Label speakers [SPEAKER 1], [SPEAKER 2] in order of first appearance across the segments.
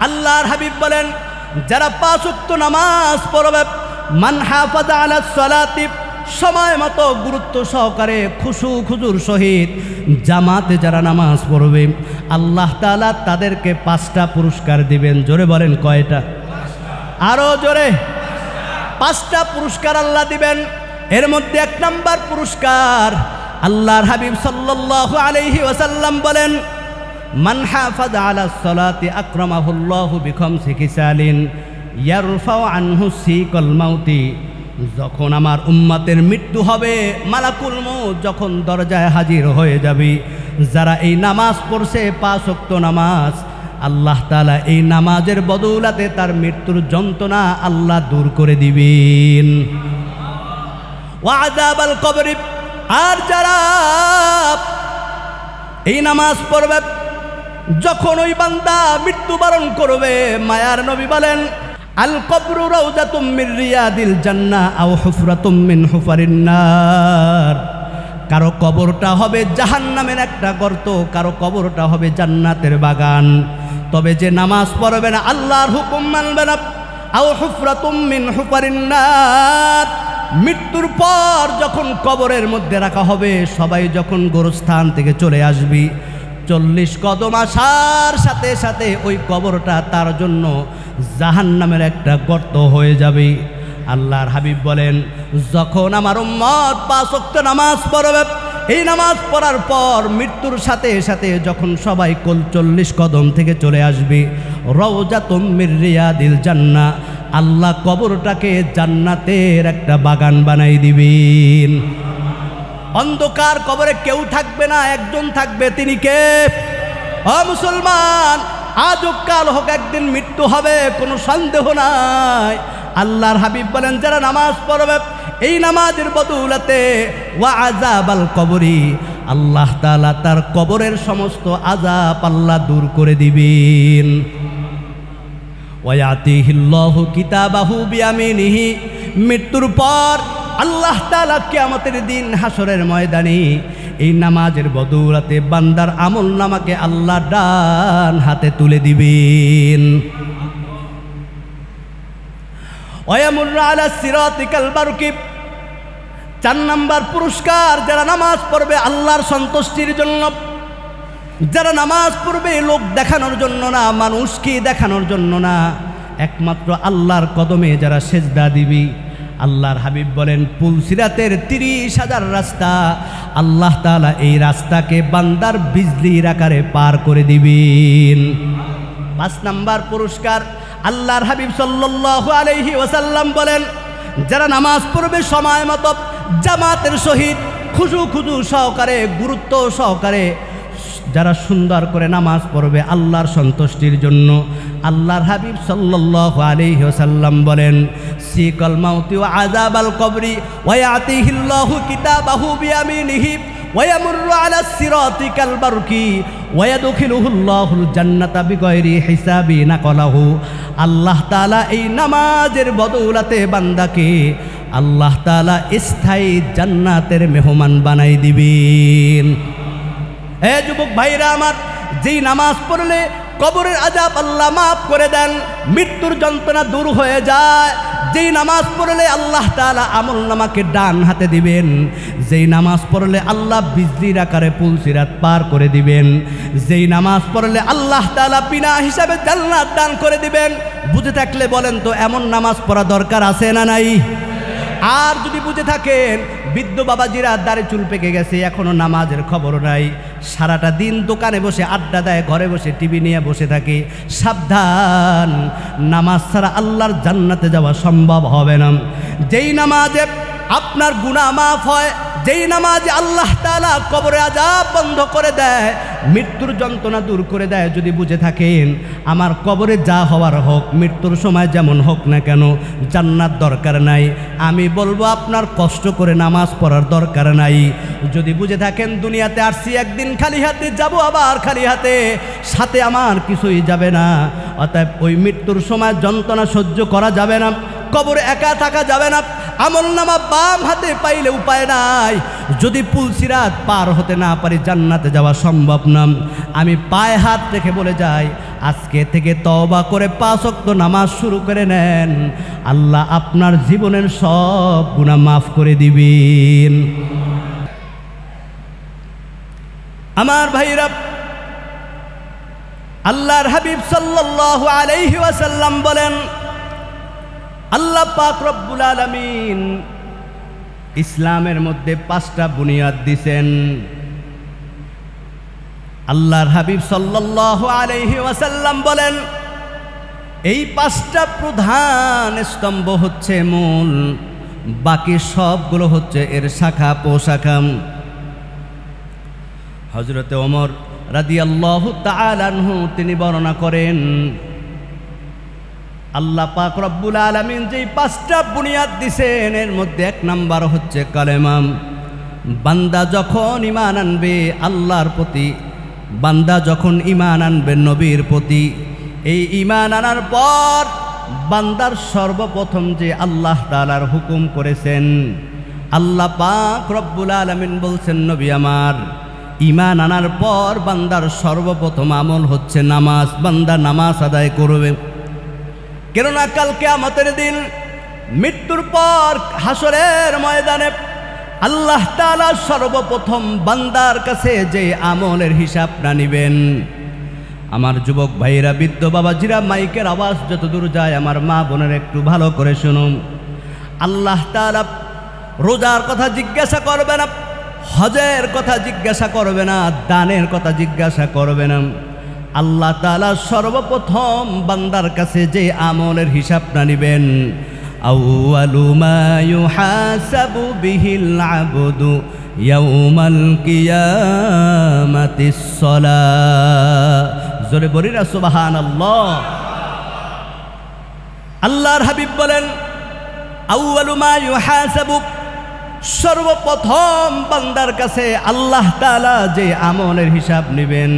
[SPEAKER 1] আল্লাহর হাবিব বলেন যারা 5 ওয়াক্ত নামাজ পড়বে, মান হাফাযা আলাস সালাতি, সময় মতো গুরুত্ব সহকারে খুশু খুজুর সহিত জামাতে যারা নামাজ পড়বে, আল্লাহ তাআলা তাদেরকে 5টা পুরস্কার দিবেন। জোরে বলেন কয়টা? আরো জোরে। 5টা পুরস্কার আল্লাহ দিবেন। এর মধ্যে 1 নাম্বার পুরস্কার আল্লাহর হাবিব সাল্লাল্লাহু আলাইহি ওয়াসাল্লাম বলেন মান হাফাযা আলাস সালাতি আকরামাহুল্লাহু বিখামসি খিসালিন ইয়ারফাউ আনহু সিকাল মাউতি। যখন আমার উম্মতের মৃত্যু হবে, মালাকুল মউত যখন দরজায় হাজির হয়ে যাবে, যারা এই নামাজ পড়ছে 5 ওয়াক্ত নামাজ, আল্লাহ তাআলা এই নামাজের বদৌলতে তার মৃত্যুর যন্ত্রণা আল্লাহ দূর করে দিবেন। ওয়া আযাবাল কবর, আর যারা এই নামাজ পড়বে, যখন ওই বান্দা মৃত্যুবরণ করবে, মায়ার নবী বলেন আল কবরু রাউযাতুম মির রিয়াদিল জান্নাহ আও হুফরাতুম মিন হুফারিন নার। কারো কবরটা হবে জাহান্নামের একটা গর্ত, কারো কবরটা হবে জান্নাতের বাগান। তবে যে নামাজ পড়বে না, আল্লাহর হুকুম মানবে না, আও হুফরাতুম মিন হুফারিন নার, মৃত্যুর পর যখন কবরের মধ্যে রাখা হবে, সবাই যখন গোরস্থান থেকে চলে আসবি, 40 কদম আসার সাথে সাথে ওই কবরটা তার জন্য জাহান্নামের একটা গর্ত হয়ে যাবে। আল্লাহর হাবিব বলেন যখন আমার উম্মত 5 ওয়াক্ত নামাজ পড়বে, এই নামাজ পড়ার পর মৃত্যুর সাথে সাথে যখন সবাই 40 কদম থেকে চলে আসবে, রাউযাতুম মির রিয়াদিল জান্নাহ, আল্লাহ কবরটাকে জান্নাতের একটা বাগান বানাই দিবেন। অন্ধকার কবরে কেউ থাকবে না, একজন থাকবে, তিনি কে? ও মুসলমান, আজ হোক কাল হোক একদিন মৃত্যু হবে, কোনো সন্দেহ নাই। আল্লাহর হাবিব বলেন যারা নামাজ পড়বে, এই নামাজের বদৌলতে ওয়া আযাবাল কবরি, আল্লাহ তাআলা তার কবরের সমস্ত আযাব আল্লাহ দূর করে দিবেন। ওয়া ইয়াতিহিল্লাহু কিতাবাহু বিয়ামিনিহি, মৃত্যুর পর আল্লাহ তাআলা কিয়ামতের দিন হাসরের ময়দানে এই নামাজের বদৌলতে বান্দার আমল নামাকে আল্লাহ ডান হাতে তুলে দিবেন। ওয়ায়ামুরু আলা সিরাতিকাল বারকি, 4 নাম্বার পুরস্কার যারা নামাজ পড়বে আল্লাহর সন্তুষ্টির জন্য, যারা নামাজ পড়বে লোক দেখানোর জন্য না, মানুষকে দেখানোর জন্য না, একমাত্র আল্লাহর কদমে যারা সেজদা দিবি, আল্লাহর হাবিব বলেন পুলসিরাতের 30,000 রাস্তা, আল্লাহ তাআলা এই রাস্তাকে বান্দার বিজলির আকারে পার করে দিবেন। 5 নাম্বার পুরস্কার আল্লাহর হাবিব সাল্লাল্লাহু আলাইহি ওয়াসাল্লাম বলেন যারা নামাজ পড়বে সময় মতো জামাতের সহিত খুশু খুশু সহকারে গুরুত্ব সহকারে যারা সুন্দর করে নামাজ পড়বে আল্লাহর সন্তুষ্টির জন্য, আল্লাহর হাবিব সাল্লাল্লাহু আলাইহি ওয়াসাল্লাম বলেন সিকাল মাউতি ওয়া আযাবাল কবরি ওয়া ইয়াতিহিল্লাহু কিতাবাহু বিয়ামিনিহি ওয়া ইয়ামুরু আলা সিরাতিকাল বারকি ওয়া ইয়াদখিলুহুল্লাহুল জান্নাতা বিগাইরি হিসাবি নাকালাহু। আল্লাহ তাআলা এই নামাজের বদৌলতে বান্দাকে আল্লাহ তাআলা স্থায়ী জান্নাতের মেহমান বানাই দিবেন। এ যুবক ভাইরা আমার, যেই নামাজ পড়লে কবরের আযাব আল্লাহ মাফ করে দেন, মৃত্যুর যন্ত্রণা দূর হয়ে যায়, যেই নামাজ পড়লে আল্লাহ তাআলা আমল নামাকে ডান হাতে দিবেন, যেই নামাজ পড়লে আল্লাহ বিজলির আকারে পুলসিরাত পার করে দিবেন, যেই নামাজ পড়লে আল্লাহ তাআলা বিনা হিসাবে জান্নাত দান করে দিবেন। বুঝে থাকলে বলেন তো এমন নামাজ পড়া দরকার আছে না নাই? আর যদি বুঝে থাকেন বৃদ্ধ বাবাজিরা দাড়ি চুল পেকে গেছে, এখনো নামাজের খবর নাই, সারাটা দিন দোকানে বসে আড্ডা দেয়, ঘরে বসে টিভি নিয়ে বসে থাকে, সাবধান, নামাজ ছাড়া আল্লাহর জান্নাতে যাওয়া সম্ভব হবে না। যেই নামাজে আপনার গুনাহ মাফ হয়, যেই নামাজে আল্লাহ তাআলা কবরে আযাব বন্ধ করে দেয়, মৃত্যুর যন্ত্রণা দূর করে দেয়, যদি বুঝে থাকেন আমার কবরে যা হওয়ার হোক, মৃত্যুর সময় যেমন হোক না কেন জান্নাত দরকার নাই, আমি বলবো আপনার কষ্ট করে নামাজ পড়ার দরকার নাই। যদি বুঝে থাকেন দুনিয়াতে আসছি একদিন খালি হাতে যাব, আবার খালি হাতে, সাথে আমার কিছুই যাবে না, অতএব ওই মৃত্যুর সময় যন্ত্রণা সহ্য করা যাবে না, কবরে একা থাকা যাবে না। আমলনামা বাম হাতে পাইলে উপায় নাই। যদি পুলসিরাত পার হতে না পারি জান্নাতে যাওয়া সম্ভব না। আমি পায়ে হাত রেখে বলে যাই, আজকে থেকে তওবা করে 5 ওয়াক্ত নামাজ শুরু করে নেন, আল্লাহ আপনার জীবনের সব গুনাহ মাফ করে দিবেন। আমার ভাইরা, আল্লাহর হাবিব সাল্লাল্লাহু আলাইহি ওয়াসাল্লাম বলেন, আল্লাহ পাক রব্বুল আলামিন ইসলামের মধ্যে 5টা বুনিয়াদ দিয়েছেন। আল্লাহর হাবিব সাল্লাল্লাহু আলাইহি ওয়াসাল্লাম বলেন, এই 5টা প্রধান স্তম্ভ হচ্ছে মূল, বাকি সবগুলো হচ্ছে এর শাখা পোশাখা। হযরতে ওমর রাদিয়াল্লাহু তাআলা আনহু তিনি বর্ণনা করেন, আল্লাহ পাক রব্বুল আলামিন যেই 5টা বুনিয়াদ দিছেন এর মধ্যে 1 নাম্বার হচ্ছে কালেমা। বান্দা যখন ঈমান আনবে আল্লাহর প্রতি, বান্দা যখন ঈমান আনবে নবীর প্রতি, এই ঈমান আনার পর বান্দার সর্বপ্রথম যে আল্লাহ তাআলার হুকুম করেছেন, আল্লাহ পাক রব্বুল আলামিন বলছেন, নবী আমার ঈমান আনার পর বান্দার সর্বপ্রথম আমল হচ্ছে নামাজ। বান্দা নামাজ আদায় করবে, কেননা কাল কিয়ামতের দিন মৃত্যুর পর হাসরের ময়দানে আল্লাহ তাআলা সর্বপ্রথম বান্দার কাছে যে আমলের হিসাব না নিবেন। আমার যুবক ভাইরা, বৃদ্ধ বাবাজিরা, মাইকের আওয়াজ যত দূর যায় আমার মা বোনের একটু ভালো করে শুনুন। আল্লাহ তাআলা রোজার কথা জিজ্ঞাসা করবে না, হজের কথা জিজ্ঞাসা করবে না, দানের কথা জিজ্ঞাসা করবে না। আল্লাহ তাআলা সর্বপ্রথম বান্দার কাছে যে আমলের হিসাব না নিবেন, আউয়ালু মা ইউহাসাবু বিহিল আবদু ইয়াউমাল কিয়ামাতিস সালাহ। জোরে বলি না সুবহানাল্লাহ। আল্লাহর হাবিব বলেন, আউয়ালু মা ইউহাসাবু, সর্বপ্রথম বান্দার কাছে আল্লাহ তাআলা যে আমলের হিসাব নেবেন,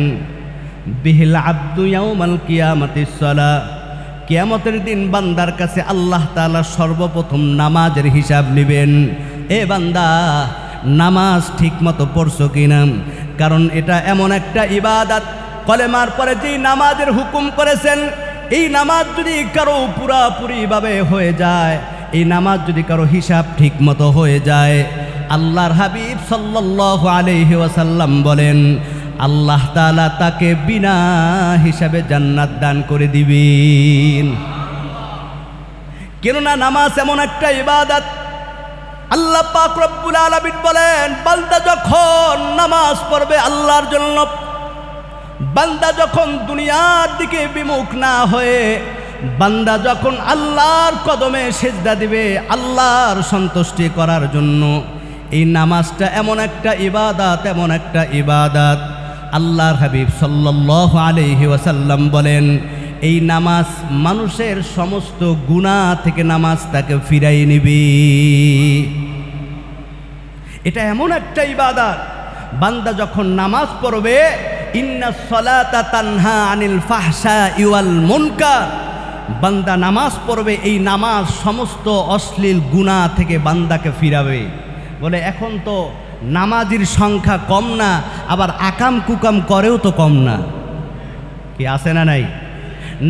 [SPEAKER 1] বিহিল আবদু ইয়াউমাল কিয়ামাতিস সালাহ, কিয়ামতের দিন বান্দার কাছে আল্লাহ তাআলা সর্বপ্রথম নামাজের হিসাব নেবেন। এ বান্দা, নামাজ ঠিকমতো পড়ছো কিনা? কারণ এটা এমন একটা ইবাদত, কলেমার পরে যেই নামাজের হুকুম করেছেন, এই নামাজ যদি কারো পুরাপুরিভাবে হয়ে যায়, এই নামাজ যদি কারো হিসাব ঠিকমতো হয়ে যায়, আল্লাহর হাবিব সাল্লাল্লাহু আলাইহি ওয়াসাল্লাম বলেন, আল্লাহ তাআলা তাকে বিনা হিসাবে জান্নাত দান করে দিবেন। কেননা নামাজ এমন একটা ইবাদত, আল্লাহ পাক রব্বুল আলামিন বলেন, বান্দা যখন নামাজ পড়বে আল্লাহর জন্য, বান্দা যখন দুনিয়ার দিকে বিমুখ না হয়ে বান্দা যখন আল্লাহর কদমে সিজদা দিবে আল্লাহর সন্তুষ্টি করার জন্য, এই নামাজটা এমন একটা ইবাদত, এমন একটা ইবাদত। আল্লাহর হাবিব সাল্লাল্লাহু আলাইহি ওয়াসাল্লাম বলেন, এই নামাজ মানুষের সমস্ত গুনাহ থেকে নামাজ তাকে ফিরাই নিবে। এটা এমন একটা ইবাদত, বান্দা যখন নামাজ পড়বে, ইন্নাস সালাতা তানহা আনিল ফাহশাই ওয়াল মুনকার, বান্দা নামাজ পড়বে, এই নামাজ সমস্ত অশ্লীল গুনাহ থেকে বান্দাকে ফিরাবে। বলে এখন তো নামাজির সংখ্যা কম না, আবার আকাম কুকাম করেও তো কম না, কি আছে না নাই?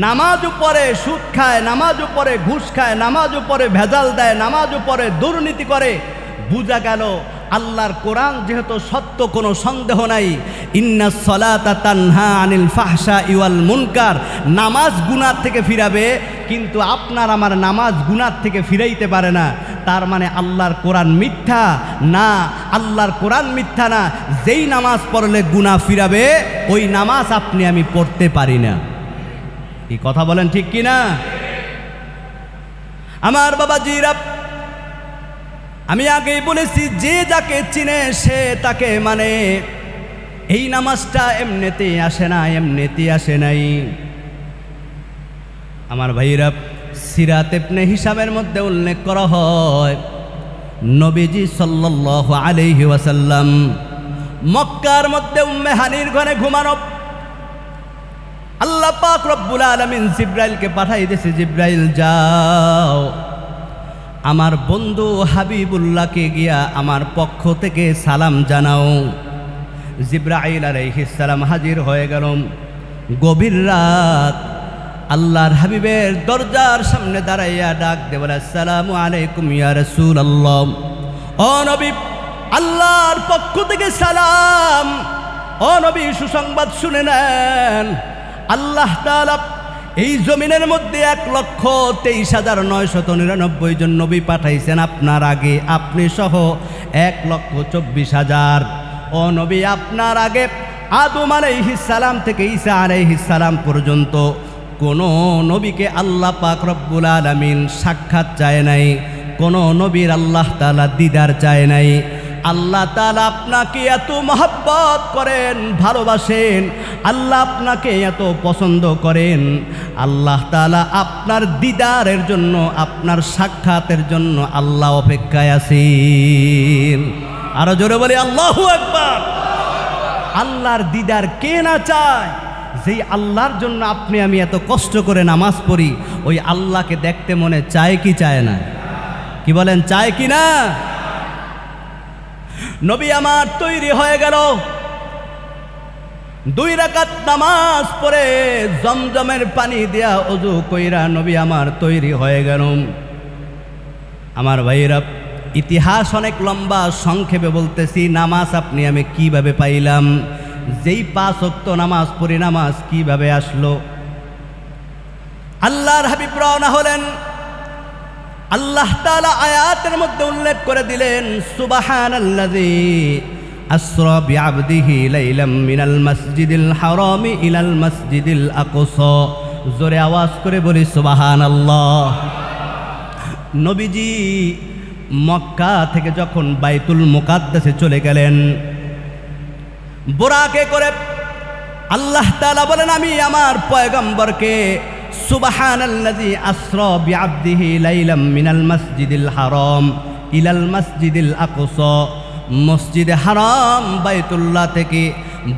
[SPEAKER 1] নামাজও পড়ে সুদ খায়, নামাজও পড়ে ঘুষ খায়, নামাজও পড়ে ভেজাল দেয়, নামাজও পড়ে দুর্নীতি করে। বুঝা গেল আল্লাহর কোরআন যেহেতু সত্য, কোনো সন্দেহ নাই, ইন্নাস সালাতা তানহা আনিল ফাহশাই ওয়াল মুনকার, নামাজ গুনাহ থেকে ফিরাবে, কিন্তু আপনার আমার নামাজ গুনাহ থেকে ফিরাইতে পারে না। তার মানে আল্লাহর কোরআন মিথ্যা না, আল্লাহর কোরআন মিথ্যা না। যেই নামাজ পড়লে গুনাহ ফিরাবে, ওই নামাজ আপনি আমি পড়তে পারি না। এই কথা বলেন ঠিক কি না? আমার বাবাজিরা, আমি আগেই বলেছি, যে যাকে চিনে সে তাকে মানে। এই নামাজটা এমনিতেই আসে না, এমনিতেই আসে নাই। আমার ভাইরা, সিরাত ইবনে হিশামের মধ্যে উল্লেখ করা হয়, নবীজি সাল্লাল্লাহু আলাইহি ওয়াসাল্লাম মক্কার মধ্যে উম্মে হানির ঘরে ঘুমানো। আল্লাহ পাক রব্বুল আলামিন জিব্রাইলকে পাঠাই দিয়েছে, জিব্রাইল যাও আমার বন্ধু হাবিবুল্লাহকে গিয়া আমার পক্ষ থেকে সালাম জানাও। জিবরাইল আলাইহিস সালাম হাজির হয়ে গেল। গভীর রাত আল্লাহর হাবিবের দরজার সামনে দাঁড়াইয়া ডাক দে বলে, আসসালামু আলাইকুম ইয়া রাসূলুল্লাহ। ও নবী, আল্লাহর পক্ষ থেকে সালাম। ও নবী, সুসংবাদ শুনে নেন। আল্লাহ তাআলা এই জমিনের মধ্যে 1,23,999 জন নবী পাঠাইছেন আপনার আগে, আপনি সহ 1,24,000। ও নবী, আপনার আগে আদম আলাইহিস সালাম থেকে ঈসা আলাইহিস সালাম পর্যন্ত কোনো নবীকে আল্লাহ পাক রব্বুল আলামিন সাক্ষাৎ চায় নাই, কোনো নবীর আল্লাহ তাআলা দিদার চায় নাই। আল্লাহ তাআলা আপনাকে এত মহব্বত করেন, ভালোবাসেন, আল্লাহ আপনাকে এত পছন্দ করেন। আল্লাহ তাআলা আপনার দিদারের জন্য, আপনার সাক্ষাতের জন্য আল্লাহ অপেক্ষায় আছেন। আরো জোরে বলি আল্লাহু আকবার। আল্লাহর দিদার কে না চায়? যেই আল্লাহর জন্য আপনি আমি এত কষ্ট করে নামাজ পড়ি, ওই আল্লাহকে দেখতে মনে চায় কি চায় না? কি বলেন, চায় কি না? নবী আমার তৈরি হয়ে গেল। 2 রাকাত নামাজ পড়ে জমজমের পানি দিয়া ওযু কইরা নবী আমার তৈরি হয়ে গেল। আমার ভাইরা, ইতিহাস অনেক লম্বা, সংক্ষেপে বলতেছি। নামাজ আপনি আমি কিভাবে পাইলাম? যেই 5 ওয়াক্ত নামাজ পড়ি, নামাজ কিভাবে আসলো? আল্লাহর হাবিব রওনা হলেন। আল্লাহ তাআলা আয়াতের মধ্যে উল্লেখ করে দিলেন, সুবহানাল্লাযী আসরা বিআবদিহি লাইলাম মিনাল মাসজিদিল হারামি ইলাল মাসজিদিল আকসা। জোরে আওয়াজ করে বলি সুবহানাল্লাহ। নবীজি মক্কা থেকে যখন বাইতুল মুকাদ্দাসে চলে গেলেন, বুরাকে করে আল্লাহ তাআলা বলেন, আমি আমার পয়গম্বরকে সুবহানাল্লাযী আসরা বিআবদিহি লাইলাম মিনাল মাসজিদিল হারাম ইলাল মাসজিদিল আকসা। মসজিদে হারাম বাইতুল্লাহ থেকে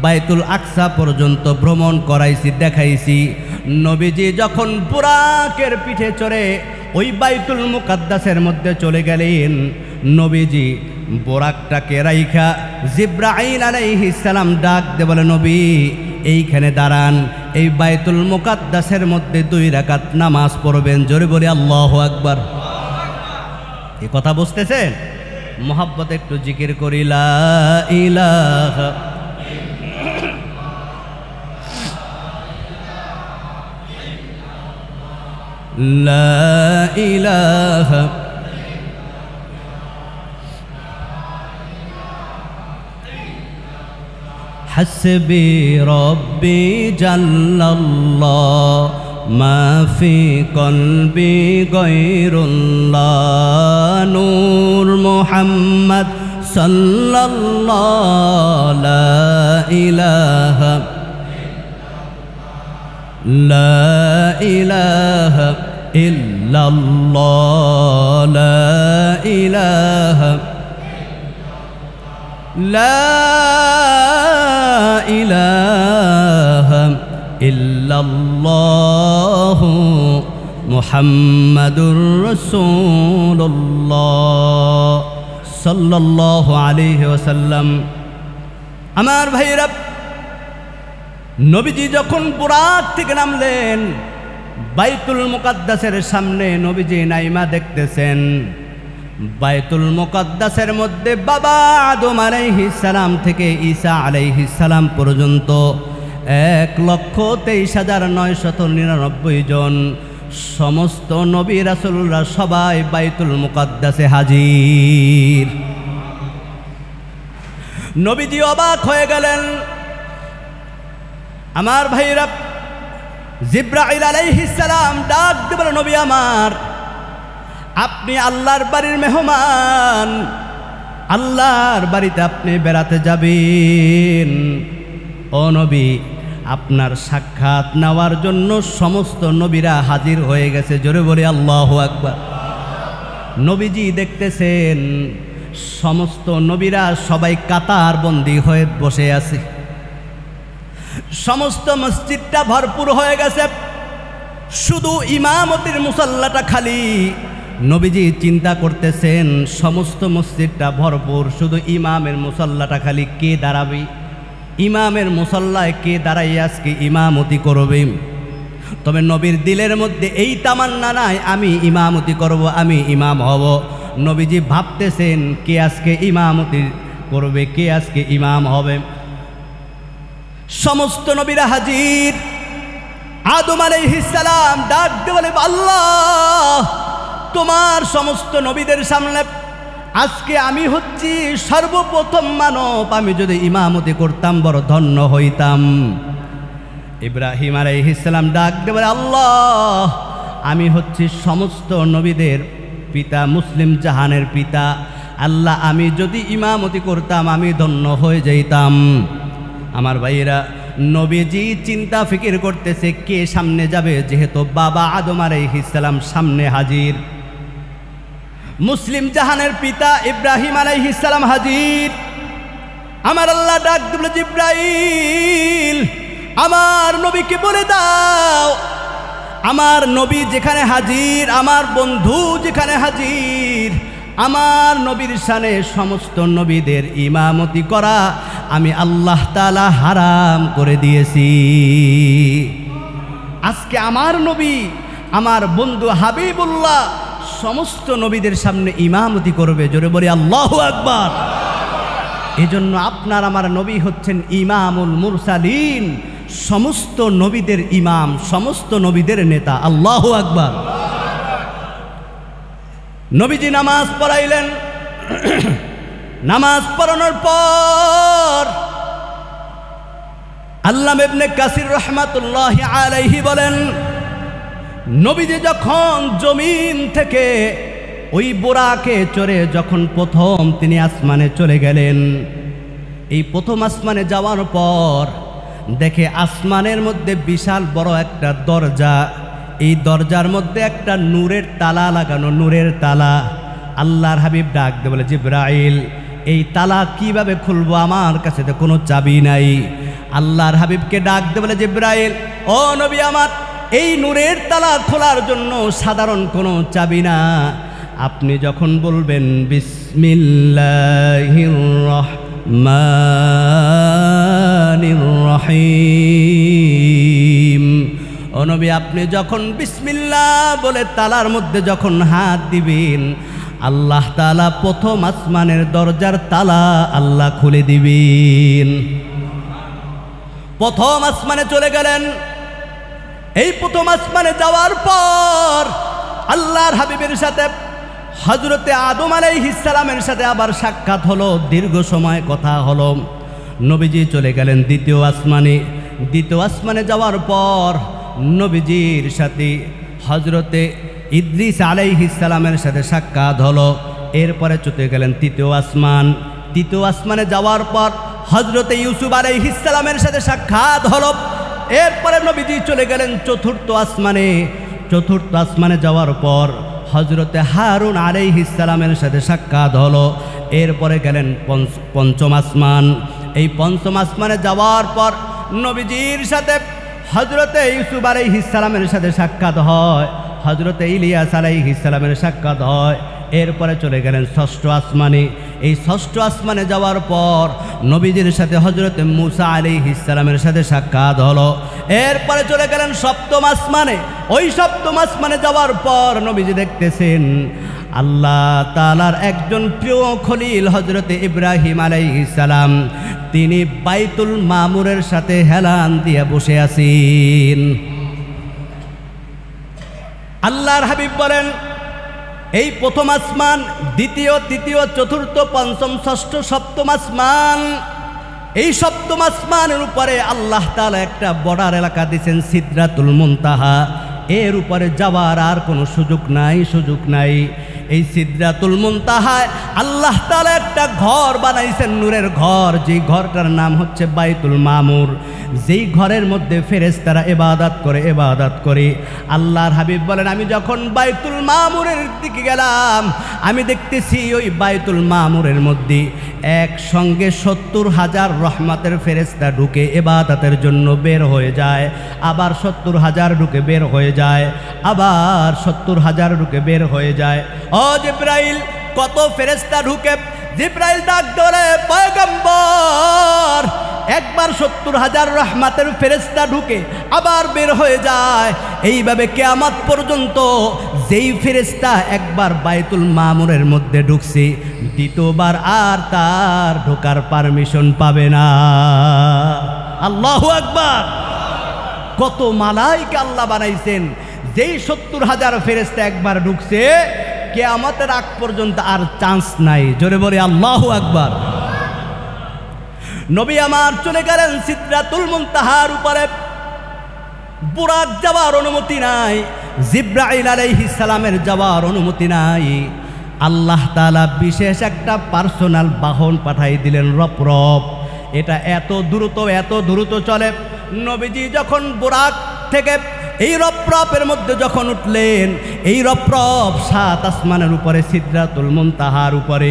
[SPEAKER 1] বাইতুল আকসা পর্যন্ত ভ্রমণ করাইছি, দেখাইছি। নবীজি যখন বুরাকের পিঠে চড়ে ওই বাইতুল মুকাদ্দাসের মধ্যে চলে গেলেন, নবীজি বুরাকটাকে রাইখা জিবরাইল আলাইহিস সালাম ডাক দে বলে, নবী এইখানে দাঁড়ান, এই বাইতুল মুকাদ্দাসের মধ্যে 2 রাকাত নামাজ পড়বেন। জোরে বলি আল্লাহু আকবার। এই কথা বুঝতেছেন? মোহাব্বত একটু জিকির করি, লা ইলাহা লা ইলাহা হাসবি রব্বি জাল্লাল্লাহ মা ফি কলবি গায়রুল্লাহ নূর মুহাম্মদ সাল্লাল্লাহু লা ইলাহা লা ইলাহা ইল্লাল্লাহ লা ইলাহা লা ইলাহা ইল্লাল্লাহ মুহাম্মাদুর রাসূলুল্লাহ সাল্লাল্লাহু আলাইহি ওয়াসাল্লাম। আমার ভাইরা, নবীজি যখন বুরাক থেকে নামলেন, বাইতুল মুকাদ্দাসের সামনে নবীজি নাইমা দেখতেছেন। বাইতুল মুকাদ্দাসের মধ্যে বাবা আদম আলাইহিস সালাম থেকে ঈসা আলাইহিস সালাম পর্যন্ত 1,23,999 জন সমস্ত নবী রাসূলরা সবাই বাইতুল মুকাদ্দাসে হাজির। নবীজি অবাক হয়ে গেলেন। আমার ভাইরা, জিবরাইল আলাইহিস সালাম ডাক দিয়ে বলে, নবী আমার, আপনি আল্লাহর বাড়ির মেহমান, আল্লাহর বাড়িতে আপনি বেড়াতে যাবেন। ও নবী, আপনার সাক্ষাৎ নেওয়ার জন্য সমস্ত নবীরা হাজির হয়ে গেছে। জোরে বলি আল্লাহু আকবার। নবীজি দেখতেছেন সমস্ত নবীরা সবাই কাতার বন্দী হয়ে বসে আছে। সমস্ত মসজিদটা ভরপুর হয়ে গেছে, শুধু ইমামতির মুসাল্লাটা খালি। নবীজি চিন্তা করতেছেন সমস্ত মসজিদটা ভরপুর, শুধু ইমামের মুসল্লাটা খালি কে দাঁড়াবে, ইমামের মুসল্লায় কে দাঁড়াই আজকে ইমামতি করবে। তবে নবীর দিলের মধ্যে এই তামান্না নাই আমি ইমামতি করব, আমি ইমাম হব। নবীজি ভাবতেছেন কে আজকে ইমামতি করবে, কে আজকে ইমাম হবে। সমস্ত নবীরা হাজির। আদম আলাইহিস সালাম ডাক দিয়ে বলে, আল্লাহ তোমার সমস্ত নবীদের সামনে আজকে আমি হচ্ছি সর্বপ্রথম মানব, আমি যদি ইমামতি করতাম বড় ধন্য হইতাম। ইব্রাহিম আলাইহিস সালাম ডাক দিয়ে বলে, আল্লাহ আমি হচ্ছি সমস্ত নবীদের পিতা, মুসলিম জাহানের পিতা, আল্লাহ আমি যদি ইমামতি করতাম আমি ধন্য হয়ে যাইতাম। আমার ভাইয়েরা, নবীজি চিন্তা ফিকির করতেছে কে সামনে যাবে, যেহেতু বাবা আদম আলাইহিস সালাম সামনে হাজির, মুসলিম জাহানের পিতা ইব্রাহিম আলাইহিস সালাম হাজির। আমার আল্লাহ ডাক দিল, জিব্রাইল আমার নবীকে বলে দাও, আমার নবী যেখানে হাজির, আমার বন্ধু যেখানে হাজির, আমার নবীর শানে সমস্ত নবীদের ইমামতি করা আমি আল্লাহ তাআলা হারাম করে দিয়েছি। আজকে আমার নবী, আমার বন্ধু হাবিবুল্লাহ সমস্ত নবীদের সামনে ইমামতি করবে। জোরে বলি আল্লাহু আকবার। এজন্য আপনার আমার নবী হচ্ছেন ইমামুল মুরসালিন, সমস্ত নবীদের ইমাম, সমস্ত নবীদের নেতা। আল্লাহু আকবার। নবীজি নামাজ পড়াইলেন। নামাজ পড়ানোর পর আল্লামা ইবনে কাসির রাহমাতুল্লাহি আলাইহি বলেন, নবীজি যখন জমিন থেকে ওই বোরাকে চড়ে যখন প্রথম তিনি আসমানে চলে গেলেন, এই প্রথম আসমানে যাওয়ার পর দেখে আসমানের মধ্যে বিশাল বড় একটা দরজা, এই দরজার মধ্যে একটা নূরের তালা লাগানো, নূরের তালা। আল্লাহর হাবিব ডাক দিয়ে বলে, জিব্রাইল এই তালা কিভাবে খুলবো, আমার কাছে তো কোনো চাবি নাই। আল্লাহর হাবিবকে ডাক দিয়ে বলে, জিব্রাইল ও নবী আমার, এই নূরের তালা খোলার জন্য সাধারণ কোনো চাবি না, আপনি যখন বলবেন বিসমিল্লাহির রহমানির রহিম, ও নবী আপনি যখন বিসমিল্লাহ বলে তালার মধ্যে যখন হাত দিবেন, আল্লাহ তাআলা প্রথম আসমানের দরজার তালা আল্লাহ খুলে দিবেন। প্রথম আসমানে চলে গেলেন। এই প্রথম আসমানে যাওয়ার পর আল্লাহর হাবিবের সাথে হযরতে আদম আলাইহিস সালামের সাথে আবার সাক্ষাৎ হলো, দীর্ঘ সময় কথা হলো। নবীজি চলে গেলেন দ্বিতীয় আসমানে। দ্বিতীয় আসমানে যাওয়ার পর নবীজির সাথে হযরতে ইদ্রিস আলাইহিস সালামের সাথে সাক্ষাৎ হলো। এরপরে চলে গেলেন তৃতীয় আসমান। তৃতীয় আসমানে যাওয়ার পর হযরতে ইউসুফ আলাইহিস সালামের সাথে সাক্ষাৎ হলো। এরপরে নবীজি চলে গেলেন চতুর্থ আসমানে। চতুর্থ আসমানে যাওয়ার পর হযরতে হারুন আলাইহিস সালামের সাথে সাক্ষাৎ হলো। এরপরে গেলেন পঞ্চম আসমান। এই পঞ্চম আসমানে যাওয়ার পর নবীজির সাথে হযরতে ইউসুফ আলাইহিস সালামের সাথে সাক্ষাৎ হয়, হযরতে ইলিয়াস আলাইহিস সালামের সাক্ষাৎ হয়। এরপরে চলে গেলেন ষষ্ঠ আসমানে। এই ষষ্ঠ আসমানে যাওয়ার পর নবীজির সাথে হযরতে মূসা আলাইহিস সালামের সাথে সাক্ষাৎ হলো। এরপরে চলে গেলেন সপ্তম আসমানে। ওই সপ্তম আসমানে যাওয়ার পর নবীজি দেখতেছেন আল্লাহ তাআলার একজন প্রিয় খলিল হযরতে ইব্রাহিম আলাইহিস সালাম, তিনি বাইতুল মামুরের সাথে হেলান দিয়ে বসে আছেন। আল্লাহর হাবিব বলেন, এই প্রথম আসমান, দ্বিতীয়, তৃতীয়, চতুর্থ, পঞ্চম, ষষ্ঠ, সপ্তম আসমান, এই সপ্তম আসমানের উপরে আল্লাহ তাআলা একটা বর্ডার এলাকা দিয়েছেন, সিদরাতুল মুনতাহা। এর উপরে যাওয়ার আর কোনো সুযোগ নাই, সুযোগ নাই। এই সিদরাতুল মুনতাহায় আল্লাহ তাআলা একটা ঘর বানাইছেন, নূরের ঘর, যেই ঘরটার নাম হচ্ছে বাইতুল মামুর। যেই ঘরের মধ্যে ফেরেশতারা ইবাদত করে। আল্লাহর হাবিব বলেন, আমি যখন বাইতুল মামুরের দিকে গেলাম, আমি দেখতেছি ওই বাইতুল মামুরের মধ্যে একসঙ্গে 70,000 রহমতের ফেরেশতা ঢুকে ইবাদতের জন্য বের হয়ে যায়, আবার 70,000 ঢুকে বের হয়ে যায়, আবার 70,000 ঢুকে বের হয়ে যায়। ও জিবরাইল, কত ফেরেশতা ঢুকে? জিবরাইল ডাক ধরে, পয়গম্বর, একবার 70,000 রহমতের ফেরেশতা ঢুকে আবার বের হয়ে যায়। এইভাবে কিয়ামত পর্যন্ত যেই ফেরেশতা একবার বাইতুল মামুরের মধ্যে ঢুকছে, দ্বিতীয়বার আর তার ঢোকার পারমিশন পাবে না। আল্লাহু আকবার! কত মালাইকা আল্লাহ বানাইছেন, যেই 70,000 ফেরেশতা একবার ঢুকছে, কিয়ামতের আগ পর্যন্ত আর চান্স নাই। জোরে বলে আল্লাহু আকবার। নবী আমার চলে গেলেন সিদরাতুল মুনতাহার উপরে। বুরাক যাওয়ার অনুমতি নাই, জিবরাইল আলাইহিস সালামের যাওয়ার অনুমতি নাই। আল্লাহ তাআলা বিশেষ একটা পার্সোনাল বাহন পাঠাই দিলেন, রপরপ। এটা এত দ্রুত চলে। নবীজি যখন বুরাক থেকে এই রপরপের মধ্যে যখন উঠলেন, এই রপরপ 7 আসমানের উপরে সিদরাতুল মুনতাহার উপরে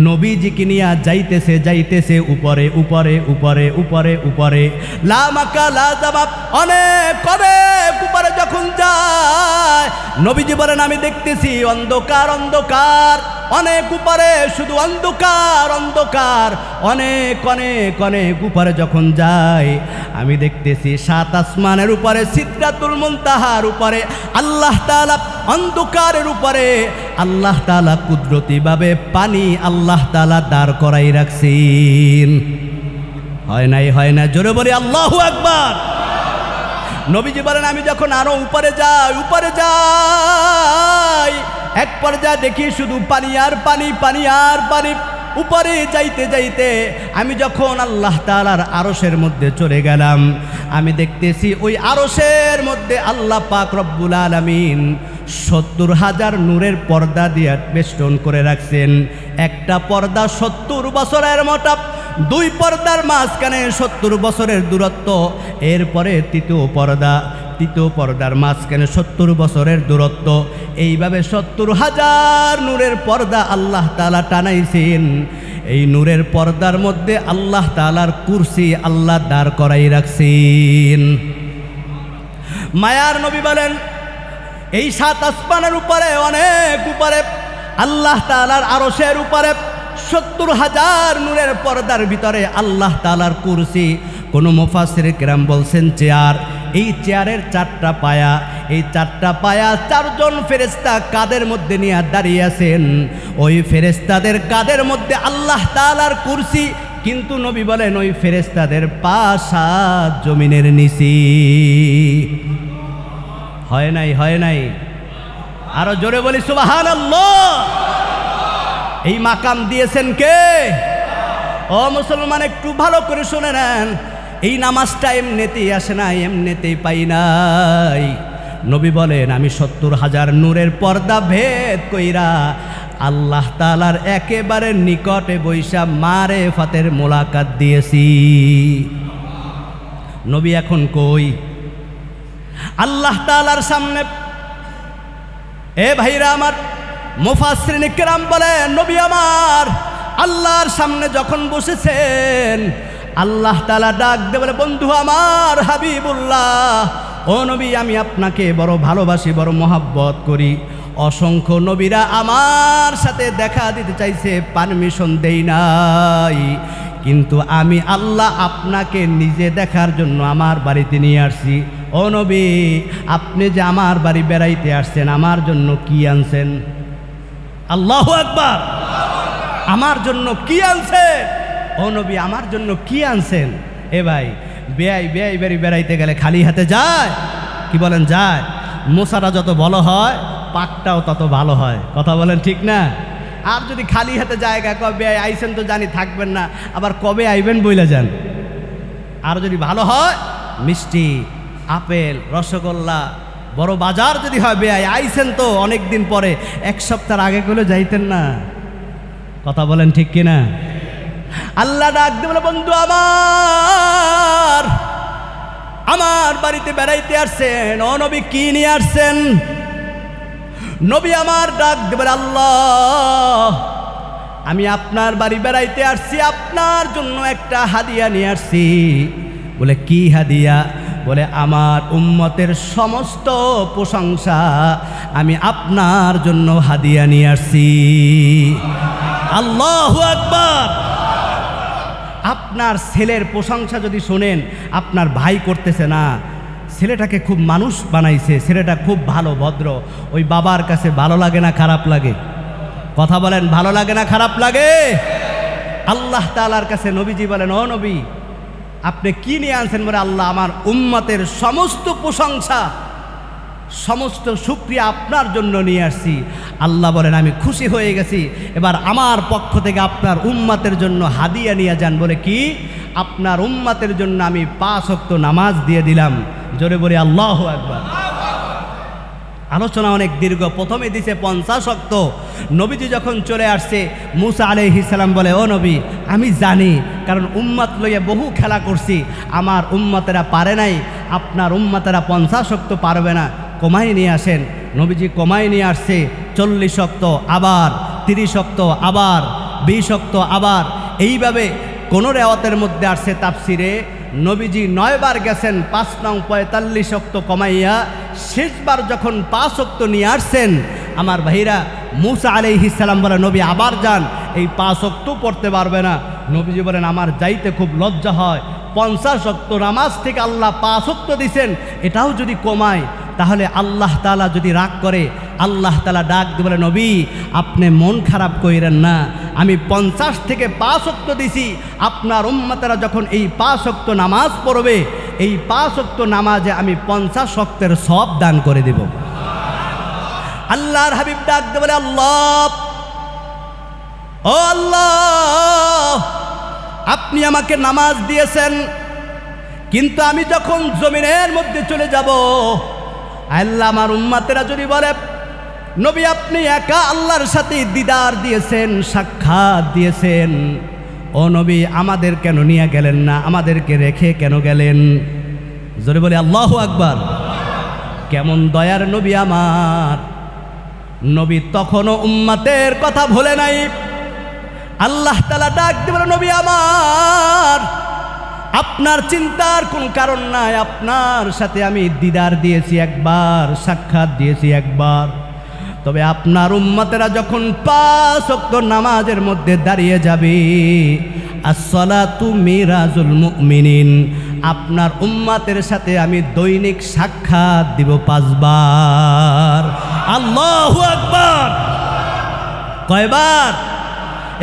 [SPEAKER 1] নবীজিকে নিয়ে যাইতেছে উপরে লা মাকা লা জবাব, অনেক উপরে যখন যায়, নবীজি বলেন, আমি দেখতেছি অন্ধকার, অনেক উপরে শুধু অন্ধকার, অনেক উপরে যখন যায়, আমি দেখতেছি 7 আসমানের উপরে সিদরাতুল মুনতাহার উপরে আল্লাহ তাআলা, অন্ধকারের উপরে আল্লাহ তাআলা কুদরতিভাবে পানি আল্লাহ তাআলা দাঁড় করাই রাখছেন। হয় না, জোরে বলি আল্লাহু আকবার। নবীজি বলেন, আমি যখন আরো উপরে যাই, এক পর্যায়ে দেখি শুধু পানি আর পানি। উপরে যাইতে আমি যখন আল্লাহ তাআলার আরশের মধ্যে চলে গেলাম, আমি দেখতেছি ওই আরশের মধ্যে আল্লাহ পাক রব্বুল আলামিন 70,000 নূরের পর্দা দিয়ে বেষ্টন করে রাখছেন। একটা পর্দা 70 বছরের মোটা, 2 পর্দার মাঝখানে 70 বছরের দূরত্ব, এরপরে তৃতীয় পর্দার মাঝখানে 70 বছরের দূরত্ব। এইভাবে 70,000 নূরের পর্দা আল্লাহ তাআলা টানাইছেন। এই নূরের পর্দার মধ্যে আল্লাহ তাআলার কুরসি আল্লাহ দাঁড় করাই রাখছেন। মায়ার নবী বলেন, এই 7 আসমানের উপরে, অনেক উপরে আল্লাহ তাআলার আরশের উপরে 70,000 নূরের পর্দার ভিতরে আল্লাহ তাআলার কুরসি। কোন মুফাসসির কিরাম বলছেন চেয়ার। এই চেয়ারের 4টা পায়া, এই 4টা পায়া 4 জন ফেরেশতা কাদের মধ্যে নিয়ে দাঁড়িয়ে আছেন। ওই ফেরেশতাদের কাদের মধ্যে আল্লাহ তাআলার কুরসি, কিন্তু নবী বলেন ওই ফেরেশতাদের পা 7 জমিনের নিচে। হয় নাই, আরো জোরে বলি সুবহানাল্লাহ। এই মাকাম দিয়েছেন কে? ও মুসলমান, একটু ভালো করে শুনে নেন, এই নামাজটা এমনিতেই আসে না, এমনিতেই পাই নাই। নবী বলেন, আমি 70,000 নূরের পর্দা ভেদ কইরা আল্লাহ তাআলার একেবারে নিকটে বৈশা মারেফাতের মোলাকাত দিয়েছি। নবী এখন কই? আল্লাহ তাআলার সামনে। এ ভাইরা আমার, মুফাসসিরিন কিরাম বলেন, নবী আমার আল্লাহর সামনে যখন বসেছেন, আল্লাহ তাআলা ডাক দিয়ে বলে, বন্ধু আমার হাবিবুল্লাহ, ও নবী, আমি আপনাকে বড় ভালোবাসি, বড় মহব্বত করি। অসংখ্য নবীরা আমার সাথে দেখা দিতে চাইছে, পারমিশন দেই নাই, কিন্তু আমি আল্লাহ আপনাকে নিজে দেখার জন্য আমার বাড়িতে নিয়ে আসছি। ও নবী, আপনি যে আমার বাড়ি বেড়াইতে আসছেন, আমার জন্য কি আনছেন? আল্লাহু আকবার। আমার জন্য কি আনছেন? ও নবী, আমার জন্য কি আনছেন? এ ভাই, বেয়াই বাড়ি বেড়াইতে গেলে খালি হাতে যায়? কি বলেন, যায়? মোসারা যত ভালো হয়, পাকটাও তত ভালো হয়। কথা বলেন ঠিক না? আর যদি খালি হাতে জায়গা কবে আইছেন তো জানি, থাকবেন না, আবার কবে আইবেন বইলা যান। আর যদি ভালো হয়, মিষ্টি, আপেল, রসগোল্লা, বড় বাজার যদি হয় বেআই আইছেন তো অনেক দিন পরে, এক সপ্তাহ আগে করে যাইতেন না। কথা বলেন ঠিক কিনা? আল্লাহ ডাক দিয়ে বলে, বন্ধু আমার বাড়িতে বেড়াইতে আসছেন, ও নবী কি নিয়ে আসছেন? নবী আমার ডাক দিয়ে বলে, আল্লাহ আমি আপনার বাড়ি বেড়াইতে আসছি, আপনার জন্য একটা হাদিয়া নিয়ে আসছি। বলে কি হাদিয়া? বলে আমার উম্মতের সমস্ত প্রশংসা আমি আপনার জন্য হাদিয়া নিয়ে আসছি। আল্লাহু আকবার। আপনার ছেলের প্রশংসা যদি শোনেন, আপনার ভাই করতেছে না, ছেলেটাকে খুব মানুষ বানাইছে, ছেলেটা খুব ভালো ভদ্র, ওই বাবার কাছে ভালো লাগে না খারাপ লাগে? কথা বলেন, ভালো লাগে না খারাপ লাগে? আল্লাহ তাআলার কাছে নবীজি বলেন, ও নবী আপনি কি নিয়ে আনছেন? বলে আল্লাহ আমার উম্মতের সমস্ত প্রশংসা সমস্ত শুকরিয়া আপনার জন্য নিয়ে আসছি। আল্লাহ বলেন আমি খুশি হয়ে গেছি, এবার আমার পক্ষ থেকে আপনার উম্মতের জন্য হাদিয়া নিয়ে যান। বলে কি? আপনার উম্মতের জন্য আমি 5 ওয়াক্ত নামাজ দিয়ে দিলাম। জোরে বলে আল্লাহু আকবার। আলোচনা অনেক দীর্ঘ। প্রথমে দিছে 50 ওয়াক্ত। নবীজি যখন চলে আসছে, মুসা আলাইহিস সালাম বলে, ও নবী আমি জানি, কারণ উম্মত লইয়া বহু খেলা করছি, আমার উম্মতেরা পারে নাই, আপনার উম্মতেরা 50 ওয়াক্ত পারবে না, কমাই নিয়ে আসেন। নবীজি কমাই নিয়ে আসছে 40 ওয়াক্ত, আবার 30 ওয়াক্ত, আবার 20 ওয়াক্ত, আবার এইভাবে কোন রেওয়াতের মধ্যে আসছে তাফসিরে নবীজি 9 বার গেছেন, 5 নং 45 ওয়াক্ত কমাইয়া শেষবার যখন 5 ওয়াক্ত নিয়ে আসছেন, আমার ভাইরা মুসা আলাইহিস সালাম বলে, নবী আবার যান, এই 5 ওয়াক্ত পড়তে পারবে না। নবীজি বলেন আমার যাইতে খুব লজ্জা হয়, 50 ওয়াক্ত নামাজ থেকে আল্লাহ 5 ওয়াক্ত দিছেন, এটাও যদি কমায় তাহলে আল্লাহ তাআলা যদি রাগ করে, আল্লাহ তাআলা ডাক দিয়ে বলে, নবী আপনি মন খারাপ কইরেন না, আমি 50 থেকে 5 ওয়াক্ত দিছি, আপনার উম্মতেরা যখন এই 5 ওয়াক্ত নামাজ পড়বে, এই 5 ওয়াক্ত নামাজে আমি 50 ওয়াক্তের সওয়াব দান করে দেব। আল্লাহর হাবিব ডাক দিয়ে বলে, আল্লাহ ও আল্লাহ আপনি আমাকে নামাজ দিয়েছেন, কিন্তু আমি যখন জমিনের মধ্যে চলে যাব, আল্লাহ আমার উম্মতেরা যদি বলে নবী আপনি একা আল্লাহর সাথে দিদার দিয়েছেন, সাক্ষাৎ দিয়েছেন, ও নবী আমাদের কেন নিয়ে গেলেন না, আমাদেরকে রেখে কেন গেলেন? জোরে বলে আল্লাহু আকবার। কেমন দয়ার নবী আমার। নবী তখনও উম্মতের কথা ভুলে নাই। আল্লাহ তাআলা ডাক দিয়ে বলে, নবী আমার আপনার চিন্তার কোনো কারণ নাই, আপনার সাথে আমি দিদার দিয়েছি একবার, সাক্ষাৎ দিয়েছি একবার, তবে আপনার উম্মতেরা যখন 5 ওয়াক্ত নামাজের মধ্যে দাঁড়িয়ে যাবে, as-salatu মিরাজুল মুমিনিন, আপনার উম্মতের সাথে আমি দৈনিক সাক্ষাৎ দিব 5 বার। আল্লাহু আকবার। কয়বার?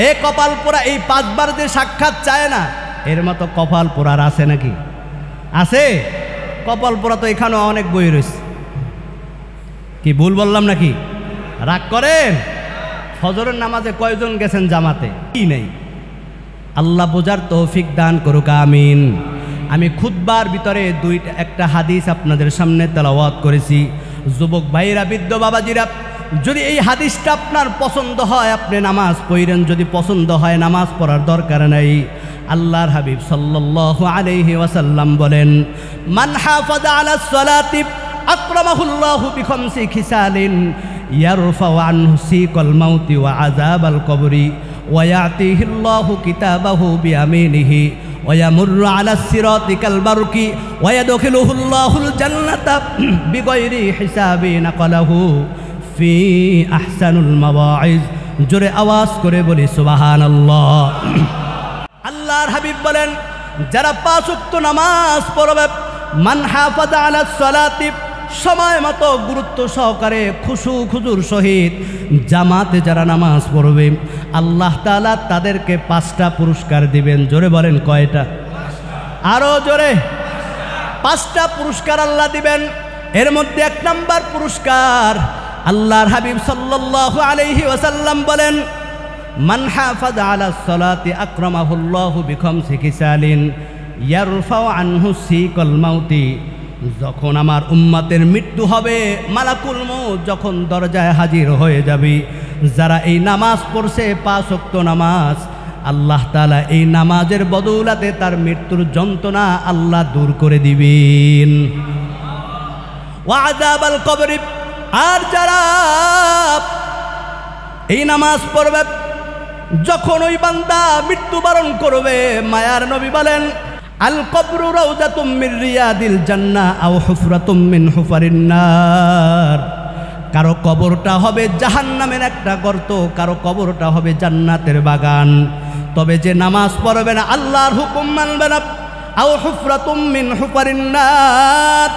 [SPEAKER 1] এ কপাল পোড়া এই 5 বার যে সাক্ষাৎ চায় না, এর মতো কপাল পোড়ার আছে নাকি? আছে? কপাল পোড়া তো এখানে অনেক বই রয়েছে। কি ভুল বললাম নাকি? রাগ করেন? ফজরের নামাজে কয়জন গেছেন জামাতে? কি নেই। আল্লাহ বোঝার তৌফিক দান করুক, আমিন। আমি খুতবার ভিতরে একটা হাদিস আপনাদের সামনে তেলাওয়াত করেছি। যুবক ভাইরা, বৃদ্ধ বাবাজিরা, যদি এই হাদিসটা আপনার পছন্দ হয় আপনি নামাজ পড়েন, যদি পছন্দ হয় নামাজ পড়ার দরকার নাই। আল্লাহর হাবিব সাল্লাল্লাহু আলাইহি ওয়াসাল্লাম বলেন, মান হাফাযা আলাস সালাতি আকরামাহুল্লাহু বিখামসি খিসালিন ইয়ারফাউ আনহু সিকাল মাউতি ওয়া আযাবাল কবরি ওয়া ইয়াতিহিল্লাহু কিতাবাহু বিয়ামিনিহি ওয়া ইয়ামুররু আলাস সিরাতি কাল বারকি ওয়া ইয়াদখিলুহুল্লাহুল জান্নাতা বিগাইরি হিসাবিন ক্বালাহু ফি আহসানুল মাওয়াইজ। জোরে আওয়াজ করে বলি সুবহানাল্লাহ। আল্লাহর হাবিব বলেন, যারা 5 ওয়াক্ত নামাজ পড়বে, মান হাফাযা আলাস সালাতি, সময় মতো গুরুত্ব সহকারে খুশু খুজুর সহিত জামাতে যারা নামাজ পড়বে, আল্লাহ তাআলা তাদেরকে 5টা পুরস্কার দিবেন। জোরে বলেন কয়টা? আরো জোরে। 5টা পুরস্কার আল্লাহ দিবেন। এর মধ্যে 1 নাম্বার পুরস্কার, আল্লাহর হাবিব সাল্লাল্লাহু আলাইহি ওয়াসাল্লাম বলেন, মান হাফাযা আলাস সালাতি আকরামাহুল্লাহু বিখামসি খিসালিন ইয়ারফাউ আনহু সিকাল মাউতি যখন আমার উম্মতের মৃত্যু হবে, মালাকুল মউত যখন দরজায় হাজির হয়ে যাবে, যারা এই নামাজ পড়ছে 5 ওয়াক্ত নামাজ, আল্লাহ তাআলা এই নামাজের বদৌলতে তার মৃত্যুর যন্ত্রণা আল্লাহ দূর করে দিবেন। ওয়া আযাবাল কবর, আর যারা এই নামাজ পড়বে, যখন ওই বান্দা মৃত্যুবরণ করবে, মায়ার নবী বলেন আল কবরু রাউযাতুম মির রিয়াদিল জান্নাহ আও হুফরাতুম মিন হুফারিন নার। কারো কবরটা হবে জাহান্নামের একটা গর্ত, কারো কবরটা হবে জান্নাতের বাগান। তবে যে নামাজ পড়বে না, আল্লাহর হুকুম মানবে না, আও হুফরাতুম মিন হুফারিন নার,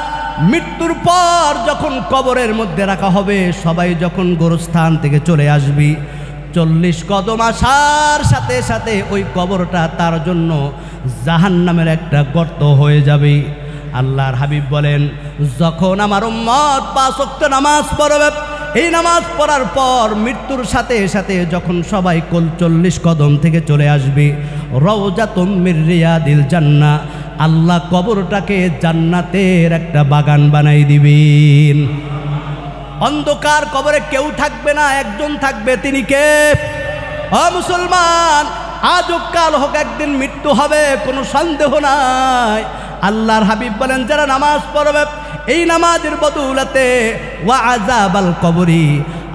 [SPEAKER 1] মৃত্যুর পর যখন কবরের মধ্যে রাখা হবে, সবাই যখন গোরস্থান থেকে চলে আসবি, 40 কদম আসার সাথে সাথে ওই কবরটা তার জন্য জাহান্নামের একটা গর্ত হয়ে যাবে। আল্লাহর হাবিব বলেন, যখন আমার উম্মত 5 ওয়াক্ত নামাজ পড়বে, এই নামাজ পড়ার পর মৃত্যুর সাথে সাথে যখন সবাই 40 কদম থেকে চলে আসবে, রাউযাতুম মির রিয়াদিল জান্নাহ, আল্লাহ কবরটাকে জান্নাতের একটা বাগান বানাই দিবেন। অন্ধকার কবরে কেউ থাকবে না, একজন থাকবে, তিনি কে? ও মুসলমান, আজ হোক কাল হোক একদিন মৃত্যু হবে, কোনো সন্দেহ নাই। আল্লাহর হাবিব বলেন, যারা নামাজ পড়বে এই নামাজের বদৌলতে, ওয়া আযাবাল কবরি,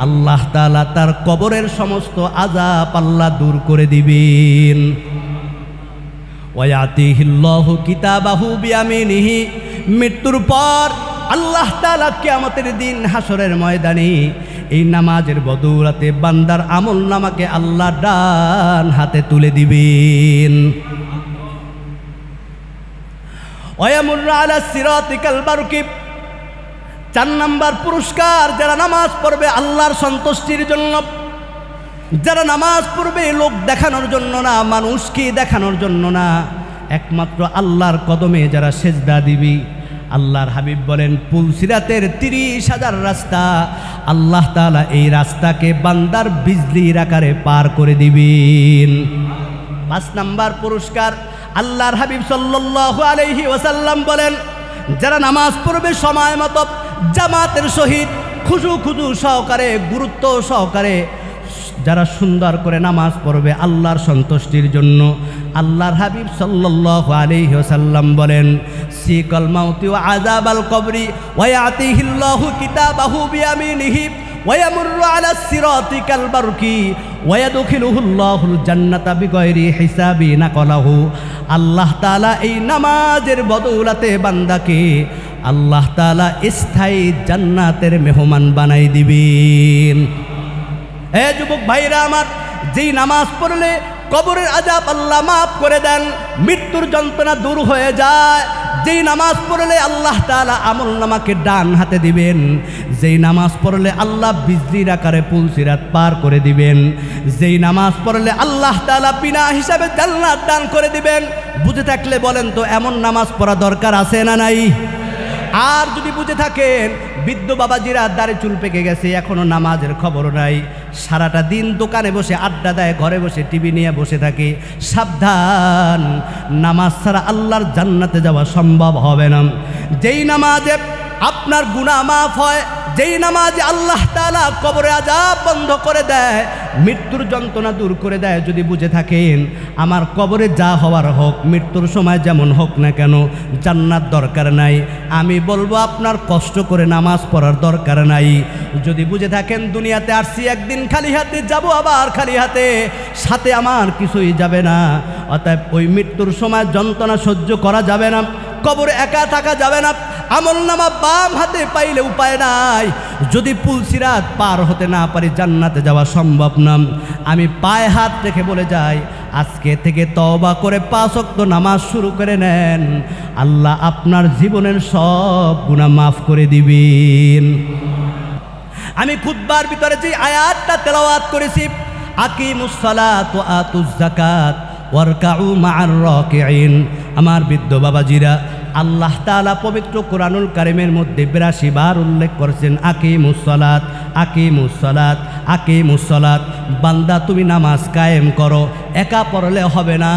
[SPEAKER 1] আল্লাহ তাআলা তার কবরের সমস্ত আযাব আল্লাহ দূর করে দিবেন। ওয়া ইয়াতিহিল্লাহু কিতাবাহু বিয়ামিনিহি, মৃত্যুর পর আল্লাহ তাআলা কিয়ামতের দিন হাসরের ময়দানে এই নামাজের বদৌলতে বান্দার আমল নামাকে আল্লাহ ডান হাতে তুলে দিবেন। ওয়ায়ামুরু আলা সিরাতিকাল বারকি, 4 নম্বর পুরস্কার, যারা নামাজ পড়বে আল্লাহর সন্তুষ্টির জন্য, যারা নামাজ পড়বে লোক দেখানোর জন্য না, মানুষকে দেখানোর জন্য না, একমাত্র আল্লাহর কদমে যারা সেজদা দিবি, আল্লাহর হাবিব বলেন পুলসিরাতের 30,000 রাস্তা, আল্লাহ তাআলা এই রাস্তাকে বান্দার বিজলির আকারে পার করে দিবেন। 5 নম্বর পুরস্কার, আল্লাহর হাবিব সাল্লাল্লাহু আলাইহি ওয়াসাল্লাম বলেন, যারা নামাজ পড়বে সময় মতো জামাতের সহিত খুশু সহকারে, গুরুত্ব সহকারে, যারা সুন্দর করে নামাজ পড়বে আল্লাহর সন্তুষ্টির জন্য, আল্লাহর হাবিব সাল্লাল্লাহু আলাইহি ওয়াসাল্লাম বলেন, সিকাল মাউতি ওয়া আযাবাল কবরি ওয়া ইয়াতিহিল্লাহু কিতাবাহু বিয়ামিনিহি ওয়া ইয়ামুরু আলা সিরাতিকাল বারকি ওয়া ইয়াদখিলুহুল্লাহুল জান্নাতা বিগাইরি হিসাবি নাকালাহু। আল্লাহ তাআলা এই নামাজের বদৌলতে বান্দাকে আল্লাহ তাআলা স্থায়ী জান্নাতের মেহমান বানাই দিবেন। এ যুবক ভাইরা আমার, যেই নামাজ পড়লে কবরের আযাব আল্লাহ মাফ করে দেন, মৃত্যুর যন্ত্রণা দূর হয়ে যায়, যেই নামাজ পড়লে আল্লাহ তাআলা আমল নামাকে ডান হাতে দিবেন, যেই নামাজ পড়লে আল্লাহ বিজলির আকারে পুলসিরাত পার করে দিবেন, যেই নামাজ পড়লে আল্লাহ তাআলা বিনা হিসাবে জান্নাত দান করে দিবেন, বুঝে থাকলে বলেন তো এমন নামাজ পড়া দরকার আছে না নাই? আর যদি বুঝে থাকেন, বৃদ্ধ বাবাজিরা দাড়ি চুল পেকে গেছে, এখনো নামাজের খবর নাই, সারাটা দিন দোকানে বসে আড্ডা দেয়, ঘরে বসে টিভি নিয়ে বসে থাকে, সাবধান, নামাজ ছাড়া আল্লাহর জান্নাতে যাওয়া সম্ভব হবে না। যেই নামাজে আপনার গুনাহ মাফ হয়, যেই নামাজে আল্লাহ তাআলা কবরে আযাব বন্ধ করে দেয়, মৃত্যুর যন্ত্রণা দূর করে দেয়, যদি বুঝে থাকেন আমার কবরে যা হওয়ার হোক, মৃত্যুর সময় যেমন হোক না কেন, জান্নাত দরকার নাই, আমি বলবো আপনার কষ্ট করে নামাজ পড়ার দরকার নাই। যদি বুঝে থাকেন দুনিয়াতে আসছি একদিন খালি হাতে যাব, আবার খালি হাতে, সাথে আমার কিছুই যাবে না, অতএব ওই মৃত্যুর সময় যন্ত্রণা সহ্য করা যাবে না, কবরে একা থাকা যাবে না, আমল নামা বাম হাতে পাইলে উপায় নাই, যদি পুলসিরাত পার হতে না পারি জান্নাতে যাওয়া সম্ভব না। আমি পায়ে হাত রেখে বলে যাই, আজকে থেকে তওবা করে 5 ওয়াক্ত নামাজ শুরু করে নেন, আল্লাহ আপনার জীবনের সব গুনাহ মাফ করে দিবেন। আমি খুতবার ভিতরে যে আয়াতটা তেলাওয়াত করেছি, আকিমুস সালাত ওয়া আতুজ যাকাত ওয়ারকাউ মা'আর রাকিঈন, আমার বৃদ্ধ বাবাজিরা, আল্লাহ তাআলা পবিত্র কোরআনুল কারীমের মধ্যে 82 বার উল্লেখ করেছেন আকিমুস সালাত, আকিমুস সালাত, আকিমুস সালাত। বান্দা তুমি নামাজ কায়েম করো, একা পড়লে হবে না,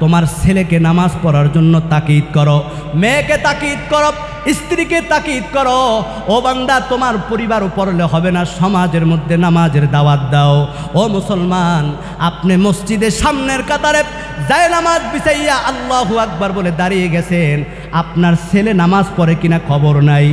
[SPEAKER 1] তোমার ছেলেকে নামাজ পড়ার জন্য তাকিদ করো, মেয়েকে তাকিদ করো, স্ত্রীকে তাকিদ করো, ও বান্দা তোমার পরিবারও পড়লে হবে না, সমাজের মধ্যে নামাজের দাওয়াত দাও। ও মুসলমান, আপনি মসজিদের সামনের কাতারে যায় নামাজ বিছাইয়া আল্লাহু আকবার বলে দাঁড়িয়ে গেছেন, আপনার ছেলে নামাজ পড়ে কিনা খবর নাই,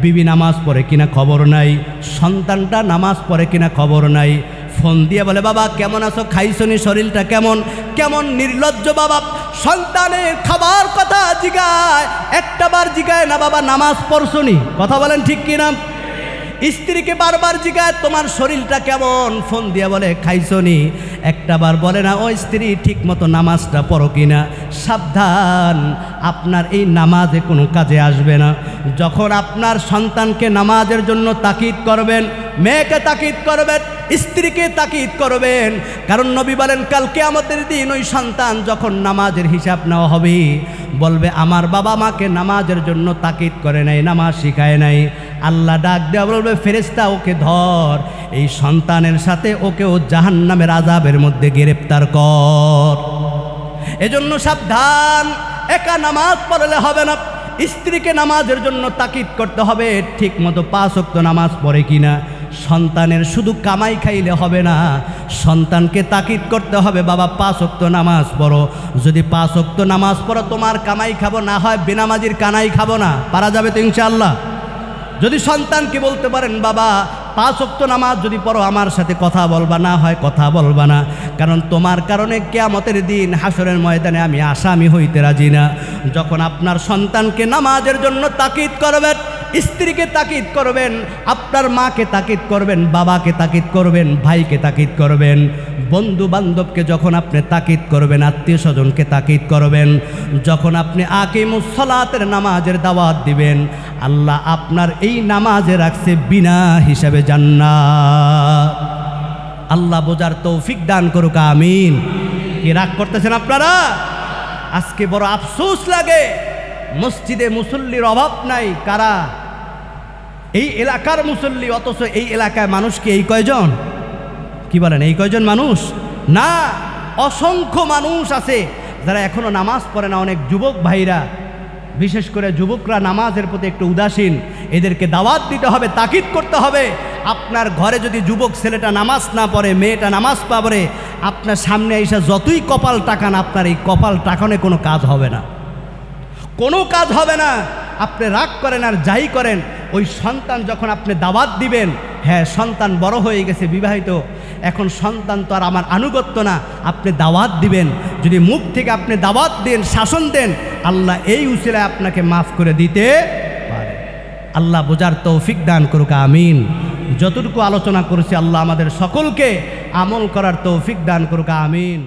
[SPEAKER 1] বিবি নামাজ পড়ে কিনা খবর নাই, সন্তানটা নামাজ পড়ে কিনা খবর নাই। ফোন দিয়ে বলে বাবা কেমন আছো, খাইছনি, শরীরটা কেমন? কেমন নির্লজ্জ বাবা, সন্তানের খাবার কথা জিগায়, একটাবার জিগায় না বাবা নামাজ পড়ছনি, কথা বলেন ঠিক কিনা? স্ত্রীকে বারবার জিগায় তোমার শরীরটা কেমন, ফোন দিয়ে বলে খাইছনি, একটাবার বলে না ও স্ত্রী ঠিক মতো নামাজটা পড়ো কিনা। সাবধান, আপনার এই নামাজে কোনো কাজে আসবে না। যখন আপনার সন্তানকে নামাজের জন্য তাকিদ করবেন, মেয়েকে তাকিদ করবেন, স্ত্রীকে তাকিদ করবেন, কারণ নবী বলেন কাল কিয়ামতের দিন ওই সন্তান যখন নামাজের হিসাব নেওয়া হবে বলবে আমার বাবা মাকে নামাজের জন্য তাকিদ করে নাই, নামাজ শিখায় নাই। আল্লাহ ডাক দেওয়া বলবে ফেরেশতা ওকে ধর, এই সন্তানের সাথে ওকেও জাহান্নামের আযাবের মধ্যে গ্রেফতার কর। এজন্য সাবধান, একা নামাজ পড়লে হবে না, স্ত্রীকে নামাজের জন্য তাকিদ করতে হবে, ঠিক মতো 5 ওয়াক্ত নামাজ পড়ে কিনা। সন্তানের শুধু কামাই খাইলে হবে না, সন্তানকে তাকিদ করতে হবে বাবা 5 ওয়াক্ত নামাজ পড়ো। যদি 5 ওয়াক্ত নামাজ পড়ো তোমার কামাই খাবো, না হয় বেনামাজির কানাই খাবো না, পারা যাবে তো ইনশাআল্লাহ। যদি সন্তানকে বলতে পারেন বাবা 5 ওয়াক্ত নামাজ যদি পড়ো আমার সাথে কথা বলবা, না হয় কথা বলবা না, কারণ তোমার কারণে কিয়ামতের দিন হাসরের ময়দানে আমি আসামি হইতে রাজি না। যখন আপনার সন্তানকে নামাজের জন্য তাকিদ করবেন, স্ত্রীকে তাকিদ করবেন, আপনার মাকে তাকিদ করবেন, বাবাকে তাকিদ করবেন, ভাইকে তাকিদ করবেন, বন্ধু বান্ধবকে যখন আপনি তাকিদ করবেন, আত্মীয় স্বজনকে তাকিদ করবেন, যখন আপনি আকিমুস সালাতের নামাজের দাওয়াত দিবেন, আল্লাহ আপনার এই নামাজে রাখছে বিনা হিসাবে জান্নাত। আল্লাহ বোঝার তৌফিক দান করুক, আমিন। কি রাগ করতেছেন আপনারা? আজকে বড় আফসোস লাগে, মসজিদে মুসল্লির অভাব নাই। কারা? এই এলাকার মুসল্লি, অথচ এই এলাকায় মানুষ কি এই কয়জন? কি বলেন, এই কয়জন মানুষ না, অসংখ্য মানুষ আছে যারা এখনো নামাজ পড়ে না। অনেক যুবক ভাইরা, বিশেষ করে যুবকরা নামাজের প্রতি একটু উদাসীন, এদেরকে দাওয়াত দিতে হবে, তাকিদ করতে হবে। আপনার ঘরে যদি যুবক ছেলেটা নামাজ না পড়ে, মেয়েটা নামাজ না পড়ে, আপনার সামনে এসে যতই কপাল টাকান, আপনার এই কপাল টাকানে কোনো কাজ হবে না, কোনো কাজ হবে না। আপনি রাগ করেন আর যাই করেন, ওই সন্তান যখন আপনি দাওয়াত দিবেন, হ্যাঁ সন্তান বড় হয়ে গেছে, বিবাহিত, এখন সন্তান তো আর আমার আনুগত্য না, আপনি দাওয়াত দিবেন। যদি মুখ থেকে আপনি দাওয়াত দেন, শাসন দেন, আল্লাহ এই উসিলায় আপনাকে মাফ করে দিতে পারে। আল্লাহ বোঝার তৌফিক দান করুক, আমিন। যতটুকু আলোচনা করেছি আল্লাহ আমাদের সকলকে আমল করার তৌফিক দান করুক, আমিন।